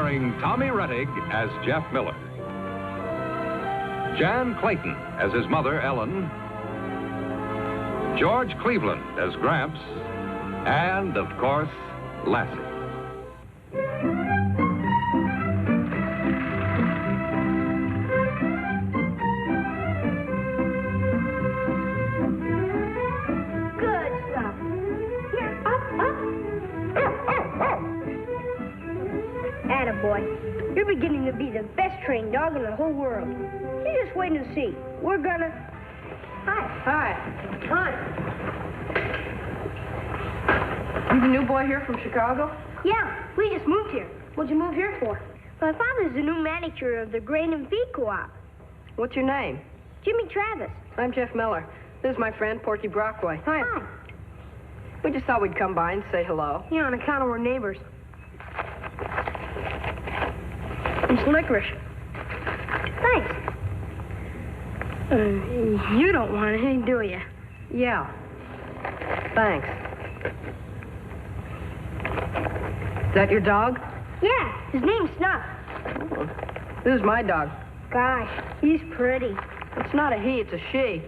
starring Tommy Rettig as Jeff Miller, Jan Clayton as his mother, Ellen, George Cleveland as Gramps, and, of course, Lassie. Attaboy. You're beginning to be the best trained dog in the whole world. You just wait and see. We're gonna... Hi. You the new boy here from Chicago? Yeah, we just moved here. What'd you move here for? My father's the new manager of the Grain and Feed Co-op. What's your name? Jimmy Travis. I'm Jeff Miller. This is my friend, Porky Brockway. Hi. We just thought we'd come by and say hello. Yeah, on account of we're neighbors. It's licorice. Thanks. You don't want any, do you? Yeah. Thanks. Is that your dog? Yeah, his name's Snuff. Oh, this is my dog. Gosh, he's pretty. It's not a he, it's a she.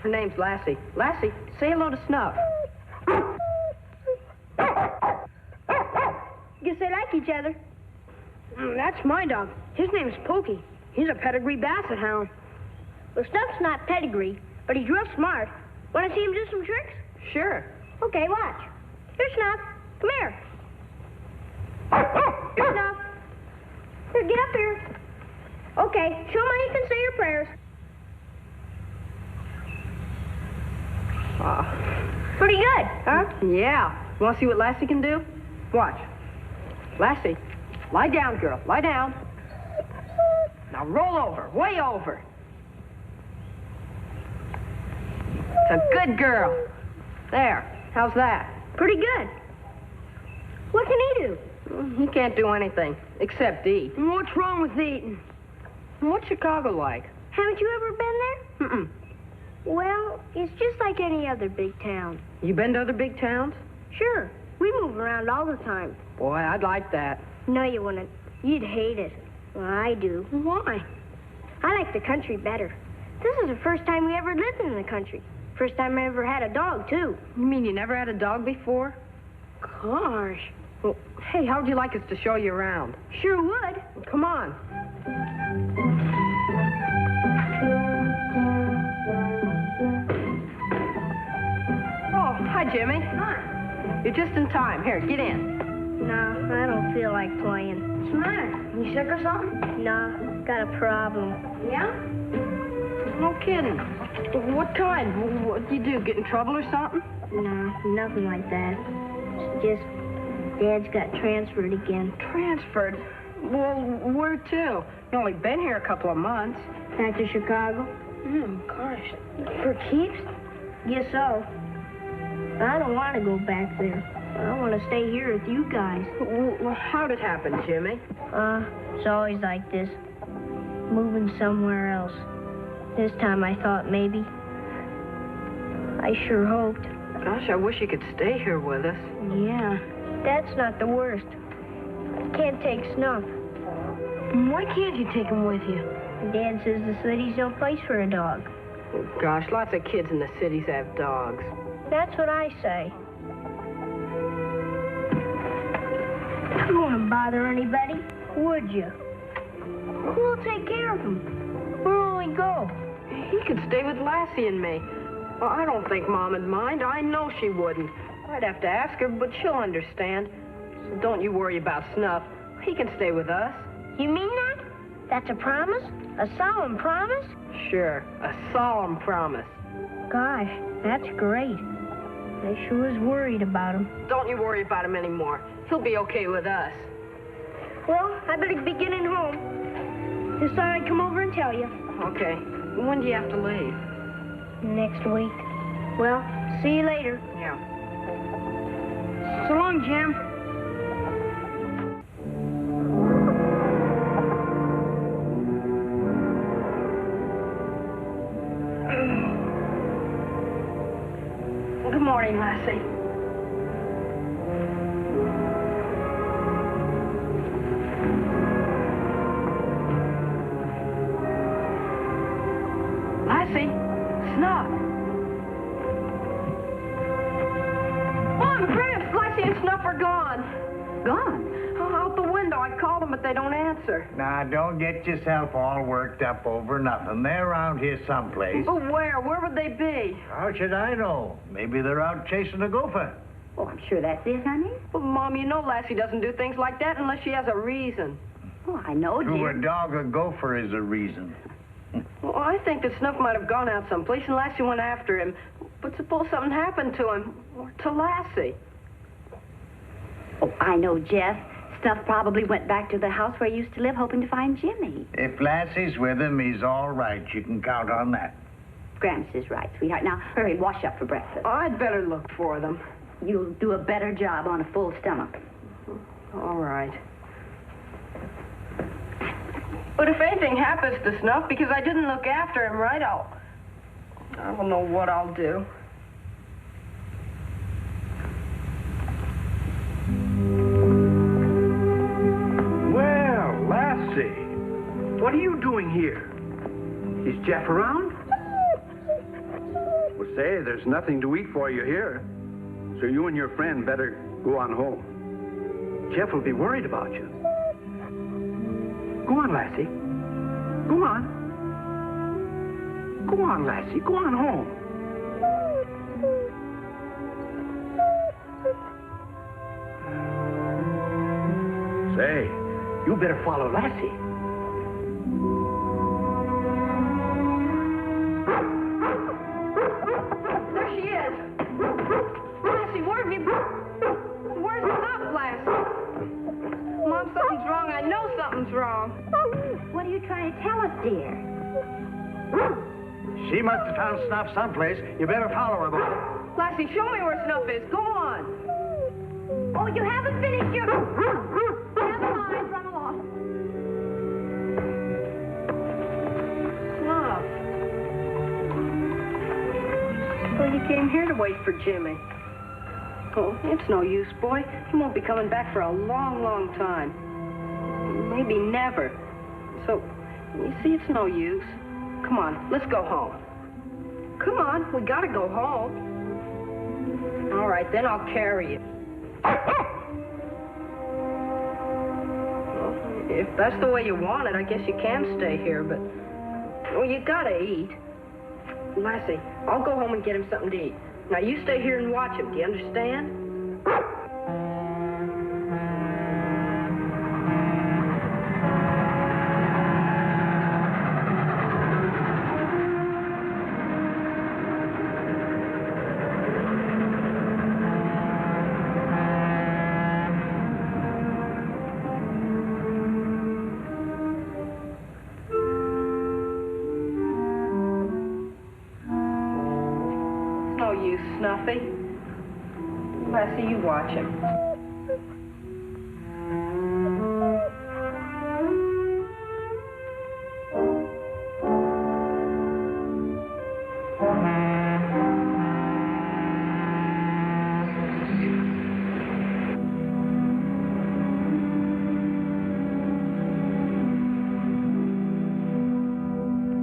Her name's Lassie. Lassie, say hello to Snuff. Guess they like each other. That's my dog. His name's Pokey. He's a pedigree basset hound. Well, Snuff's not pedigree, but he's real smart. Want to see him do some tricks? Sure. Okay, watch. Here, Snuff. Come here. Here, Snuff. Here, get up here. Okay, show him how you can say your prayers. Pretty good, huh? Yeah. You want to see what Lassie can do? Watch. Lassie, lie down, girl. Lie down. Now roll over, way over. It's a good girl. There. How's that? Pretty good. What can he do? He can't do anything, except eat. What's wrong with eating? What's Chicago like? Haven't you ever been there? Mm-mm. Well, it's just like any other big town. You been to other big towns? Sure. We move around all the time. Boy, I'd like that. No, you wouldn't. You'd hate it. Well, I do. Why? I like the country better. This is the first time we ever lived in the country. First time I ever had a dog, too. You mean you never had a dog before? Gosh. Well, hey, how'd you like us to show you around? Sure would. Come on. Oh, hi, Jimmy. Hi. You're just in time. Here, get in. No, I don't feel like playing. What's the matter? You sick or something? No, got a problem. Yeah? No kidding. What kind? What'd you do? Get in trouble or something? No, nothing like that. It's just Dad's got transferred again. Transferred? Well, where to? You only been here a couple of months. Back to Chicago? Gosh. For keeps? Guess so. I don't want to go back there. I want to stay here with you guys. Well, how'd it happen, Jimmy? It's always like this. Moving somewhere else. This time I thought maybe. I sure hoped. Gosh, I wish you could stay here with us. Yeah. That's not the worst. I can't take Snuff. Why can't you take him with you? Dad says the city's no place for a dog. Oh, gosh, lots of kids in the cities have dogs. That's what I say. You wouldn't bother anybody, would you? Who'll take care of him? Where'll he go? He could stay with Lassie and me. Well, I don't think Mom'd mind. I know she wouldn't. I'd have to ask her, but she'll understand. So don't you worry about Snuff. He can stay with us. You mean that? That's a promise? A solemn promise? Sure, a solemn promise. Gosh, that's great. I sure was worried about him. Don't you worry about him anymore. He'll be okay with us. Well, I better be getting home. Just thought I'd come over and tell you. Okay. When do you have to leave? Next week. Well, see you later. Yeah. So long, Jim. Good morning, Lassie. Snuff! Mom, Gramps, Lassie and Snuff are gone. Gone? Oh, out the window. I called them, but they don't answer. Now, don't get yourself all worked up over nothing. They're around here someplace. But where? Where would they be? How should I know? Maybe they're out chasing a gopher. Oh, I'm sure that's it, honey. Well, Mom, you know Lassie doesn't do things like that unless she has a reason. Oh, I know, To a dear. dog, a gopher is a reason. Well, I think that Snuff might have gone out someplace and Lassie went after him. But suppose something happened to him, or to Lassie. Oh, I know, Jeff. Snuff probably went back to the house where he used to live, hoping to find Jimmy. If Lassie's with him, he's all right. You can count on that. Gramps is right, sweetheart. Now, hurry, wash up for breakfast. I'd better look for them. You'll do a better job on a full stomach. All right. But if anything happens to Snuff, because I didn't look after him right, I don't know what I'll do. Well, Lassie, what are you doing here? Is Jeff around? Well, say, there's nothing to eat for you here. So you and your friend better go on home. Jeff will be worried about you. Go on, Lassie. Go on. Go on, Lassie. Go on home. Say, you better follow Lassie. There she is. Lassie, where have you been? Where's Snuff, Lassie? Mom, something's wrong. I know something's wrong. What are you trying to tell us, dear? She must have found Snuff someplace. You better follow her, boy. Lassie, show me where Snuff is. Go on. Oh, you haven't finished your... Never mind, run along. Snuff. Well, you came here to wait for Jimmy. Oh, it's no use, boy. He won't be coming back for a long, long time. Maybe never. So, you see, it's no use. Come on, let's go home. Come on, we gotta go home. All right, then I'll carry you. Well, if that's the way you want it, I guess you can stay here, but... Well, you gotta eat. Lassie, I'll go home and get him something to eat. Now, you stay here and watch him. Do you understand? No use, Snuffy. Lassie, you watch him.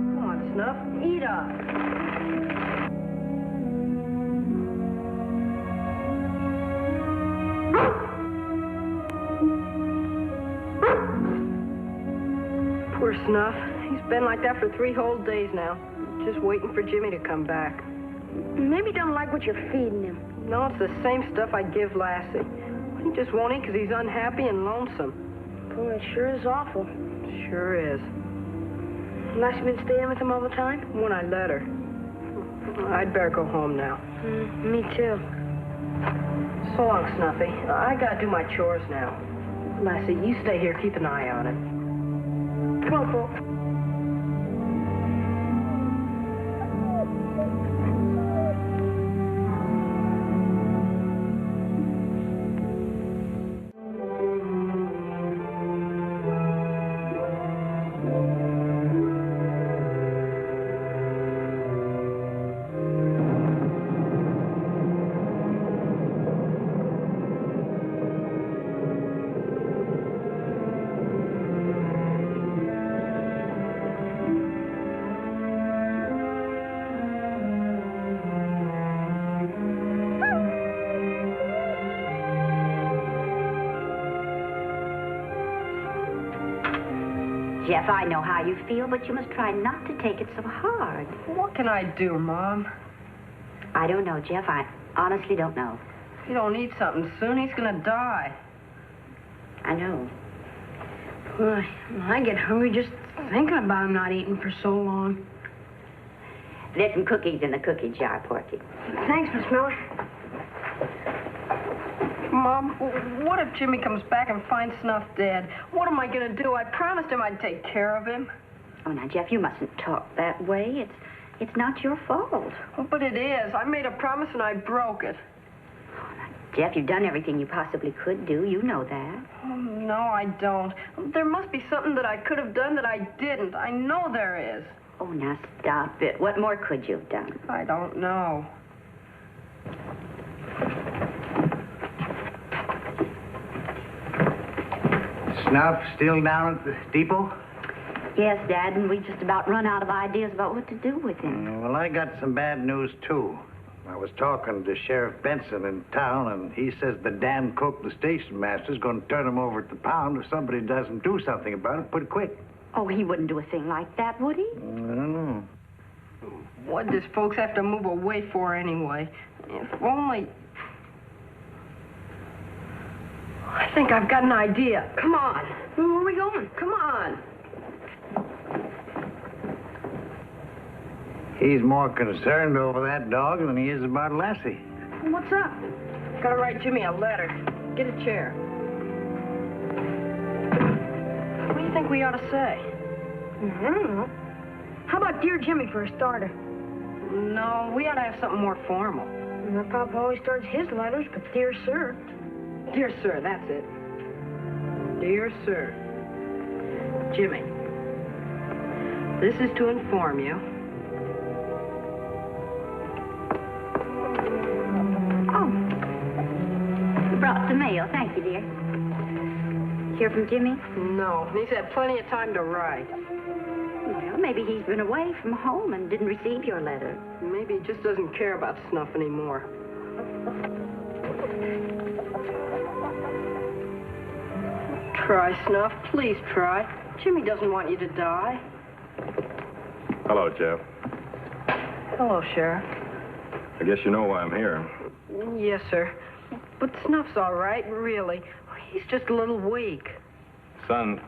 Come on, Snuff, eat up. Poor Snuff. He's been like that for 3 whole days now. Just waiting for Jimmy to come back. Maybe he don't like what you're feeding him. No, it's the same stuff I give Lassie. He just won't eat because he's unhappy and lonesome. Boy, it sure is awful. Sure is. Lassie been staying with him all the time? When I let her. I'd better go home now. Me too. So long, Snuffy. I gotta do my chores now. Lassie, you stay here. Keep an eye on it. Come on, Paul. Jeff, I know how you feel, but you must try not to take it so hard. What can I do, Mom? I don't know, Jeff. I honestly don't know. If you don't eat something soon, he's gonna die. I know. Boy, I get hungry just thinking about him not eating for so long. There's some cookies in the cookie jar, Porky. Thanks, Miss Miller. Mom, what if Jimmy comes back and finds Snuff dead? What am I gonna do? I promised him I'd take care of him. Oh, now, Jeff, you mustn't talk that way. It's not your fault. Oh, but it is. I made a promise and I broke it. Jeff, you've done everything you possibly could do. You know that. Oh, no, I don't. There must be something that I could have done that I didn't. I know there is. Oh, now stop it. What more could you have done? I don't know. Snuff still down at the depot? Yes, Dad, and we've just about run out of ideas about what to do with him. Well, I got some bad news, too. I was talking to Sheriff Benson in town, and he says the damn cook, the station master's going to turn him over at the pound if somebody doesn't do something about it pretty quick. Oh, he wouldn't do a thing like that, would he? I don't know. What does folks have to move away for anyway? If only... I think I've got an idea. Come on. Where are we going? Come on. He's more concerned over that dog than he is about Lassie. What's up? Gotta write Jimmy a letter. Get a chair. What do you think we ought to say? I don't know. How about Dear Jimmy for a starter? No, we ought to have something more formal. My papa always starts his letters with Dear Sir. Dear Sir, that's it. Dear Sir. Jimmy, this is to inform you. Oh. You brought the mail. Thank you, dear. Hear from Jimmy? No, he's had plenty of time to write. Well, maybe he's been away from home and didn't receive your letter. Maybe he just doesn't care about Snuff anymore. Try, Snuff. Please try. Jimmy doesn't want you to die. Hello, Jeff. Hello, Sheriff. I guess you know why I'm here. Yes, sir. But Snuff's all right, really. He's just a little weak. Son,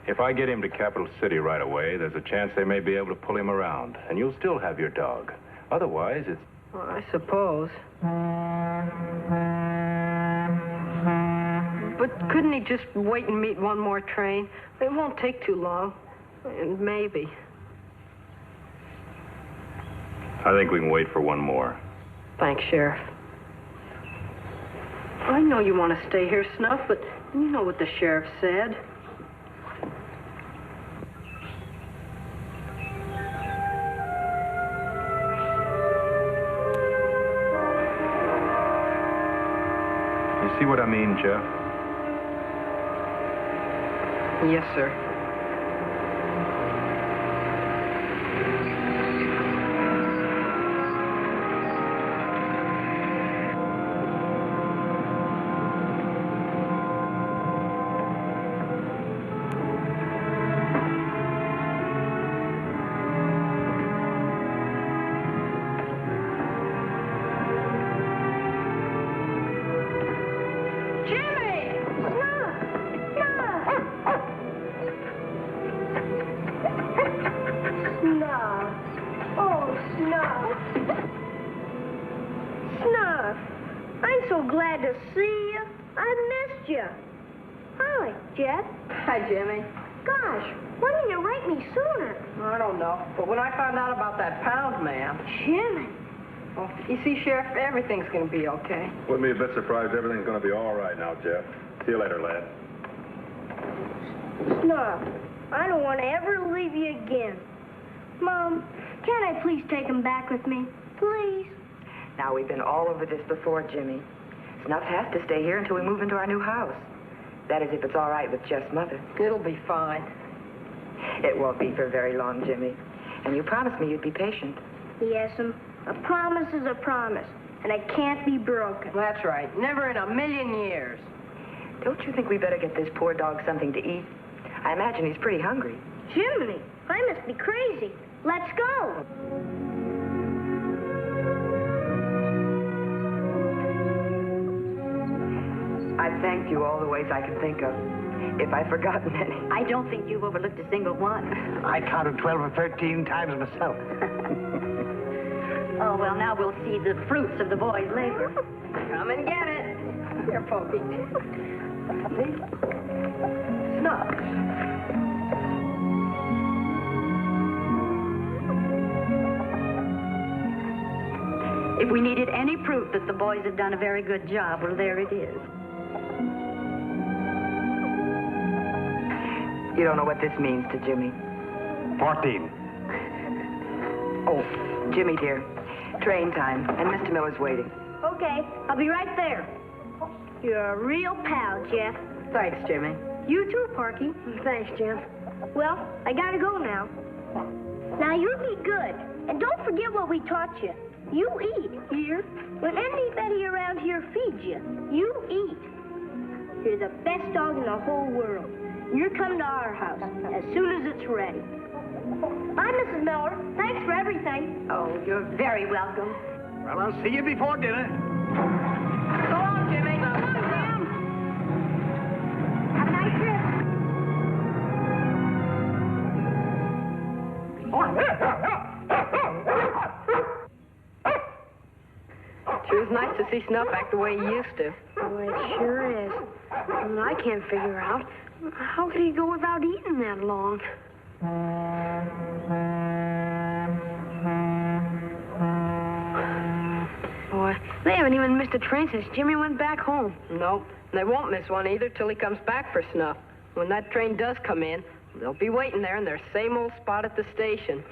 if I get him to Capital City right away, there's a chance they may be able to pull him around, and you'll still have your dog. Otherwise, it's... Well, I suppose. But couldn't he just wait and meet one more train? It won't take too long. And maybe. I think we can wait for one more. Thanks, Sheriff. I know you want to stay here, Snuff, but you know what the sheriff said. You see what I mean, Jeff? Yes, sir. Hi, Jimmy. Gosh, why didn't you write me sooner? I don't know, but when I found out about that pound man... Jimmy. Well, you see, Sheriff, everything's going to be okay. Wouldn't be a bit surprised everything's going to be all right now, Jeff. See you later, lad. Snuff, I don't want to ever leave you again. Mom, can't I please take him back with me? Please? Now, we've been all over this before, Jimmy. Snuff has to stay here until we move into our new house. That is, if it's all right with Jeff's mother. It'll be fine. It won't be for very long, Jimmy. And you promised me you'd be patient. Yes'm. A promise is a promise, and it can't be broken. That's right. Never in a million years. Don't you think we better get this poor dog something to eat? I imagine he's pretty hungry. Jiminy, I must be crazy. Let's go. I thanked you all the ways I can think of. If I've forgotten any. I don't think you've overlooked a single one. I counted 12 or 13 times myself. Oh, well, now we'll see the fruits of the boy's labor. Come and get it. Here, Pokey. Snuff. If we needed any proof that the boys have done a very good job, well, there it is. You don't know what this means to Jimmy. 14. Oh, Jimmy, dear. Train time, and Mr. Miller's waiting. Okay, I'll be right there. You're a real pal, Jeff. Thanks, Jimmy. You too, Parky. Thanks, Jeff. Well, I gotta go now. Now, you be good. And don't forget what we taught you. You eat, here. When anybody around here feeds you, you eat. You're the best dog in the whole world. You're coming to our house as soon as it's ready. Bye, Mrs. Miller. Thanks for everything. Oh, you're very welcome. Well, I'll see you before dinner. So long, Jimmy. So long, Jim. Have a nice trip. Sure is nice to see Snuff act the way he used to. Oh, it sure is. And I can't figure out, how could he go without eating that long? Boy, they haven't even missed a train since Jimmy went back home. Nope. They won't miss one either till he comes back for Snuff. When that train does come in, they'll be waiting there in their same old spot at the station.